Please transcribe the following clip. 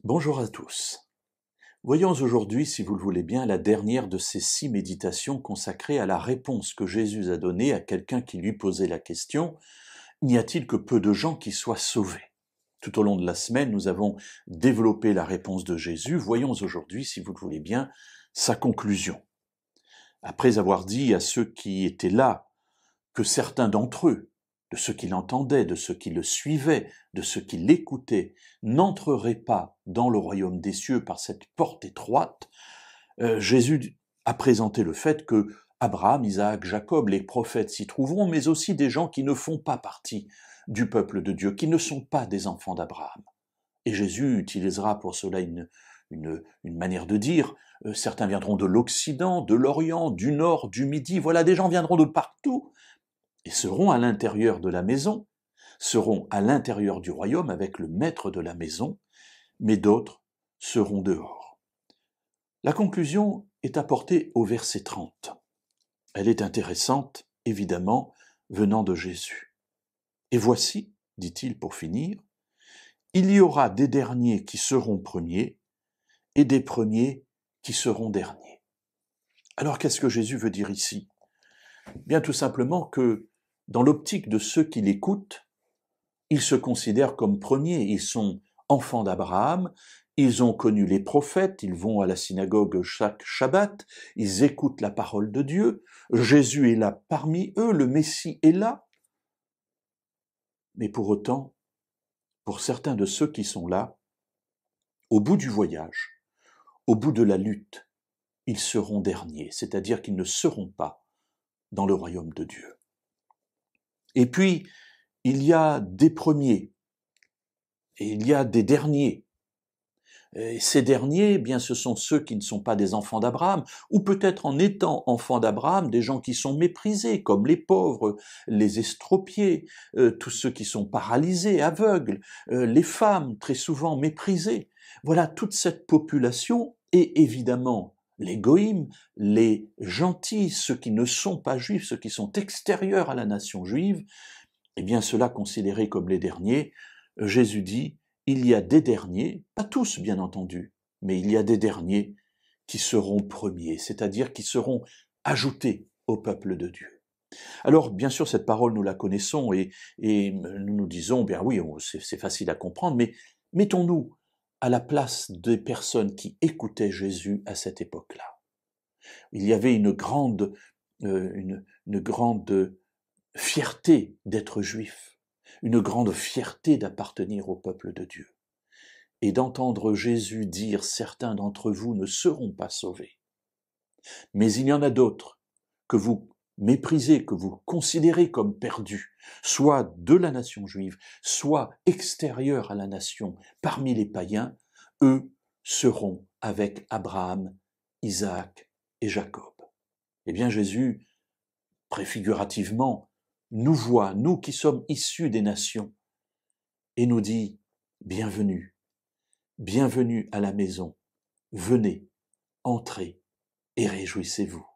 Bonjour à tous. Voyons aujourd'hui, si vous le voulez bien, la dernière de ces 6 méditations consacrées à la réponse que Jésus a donnée à quelqu'un qui lui posait la question « N'y a-t-il que peu de gens qui soient sauvés ?» Tout au long de la semaine, nous avons développé la réponse de Jésus. Voyons aujourd'hui, si vous le voulez bien, sa conclusion. Après avoir dit à ceux qui étaient là que certains d'entre eux, de ceux qui l'entendaient, de ceux qui le suivaient, de ceux qui l'écoutaient, n'entreraient pas dans le royaume des cieux par cette porte étroite, Jésus a présenté le fait que Abraham, Isaac, Jacob, les prophètes s'y trouveront, mais aussi des gens qui ne font pas partie du peuple de Dieu, qui ne sont pas des enfants d'Abraham. Et Jésus utilisera pour cela une manière de dire, certains viendront de l'Occident, de l'Orient, du Nord, du Midi, voilà, des gens viendront de partout, et seront à l'intérieur de la maison, seront à l'intérieur du royaume avec le maître de la maison, mais d'autres seront dehors. La conclusion est apportée au verset 30. Elle est intéressante, évidemment, venant de Jésus. Et voici, dit-il pour finir, il y aura des derniers qui seront premiers et des premiers qui seront derniers. Alors qu'est-ce que Jésus veut dire ici ? Bien tout simplement que dans l'optique de ceux qui l'écoutent, ils se considèrent comme premiers, ils sont enfants d'Abraham, ils ont connu les prophètes, ils vont à la synagogue chaque Shabbat, ils écoutent la parole de Dieu, Jésus est là parmi eux, le Messie est là. Mais pour autant, pour certains de ceux qui sont là, au bout du voyage, au bout de la lutte, ils seront derniers, c'est-à-dire qu'ils ne seront pas dans le royaume de Dieu. Et puis, il y a des premiers et il y a des derniers. Et ces derniers, eh bien, ce sont ceux qui ne sont pas des enfants d'Abraham, ou peut-être en étant enfants d'Abraham, des gens qui sont méprisés, comme les pauvres, les estropiés, tous ceux qui sont paralysés, aveugles, les femmes, très souvent méprisées. Voilà, toute cette population, et évidemment les goïms, les gentils, ceux qui ne sont pas juifs, ceux qui sont extérieurs à la nation juive, eh bien, ceux-là considérés comme les derniers, Jésus dit, il y a des derniers, pas tous bien entendu, mais il y a des derniers qui seront premiers, c'est-à-dire qui seront ajoutés au peuple de Dieu. Alors, bien sûr, cette parole, nous la connaissons et nous nous disons, bien oui, c'est facile à comprendre, mais mettons-nous à la place des personnes qui écoutaient Jésus à cette époque-là. Il y avait une grande fierté d'être juif, une grande fierté d'appartenir au peuple de Dieu. Et d'entendre Jésus dire « certains d'entre vous ne seront pas sauvés ». Mais il y en a d'autres que vous méprisez, que vous considérez comme perdus, soit de la nation juive, soit extérieurs à la nation, parmi les païens, eux seront avec Abraham, Isaac et Jacob. Eh bien Jésus, préfigurativement, nous voit, nous qui sommes issus des nations, et nous dit « Bienvenue, bienvenue à la maison, venez, entrez et réjouissez-vous ».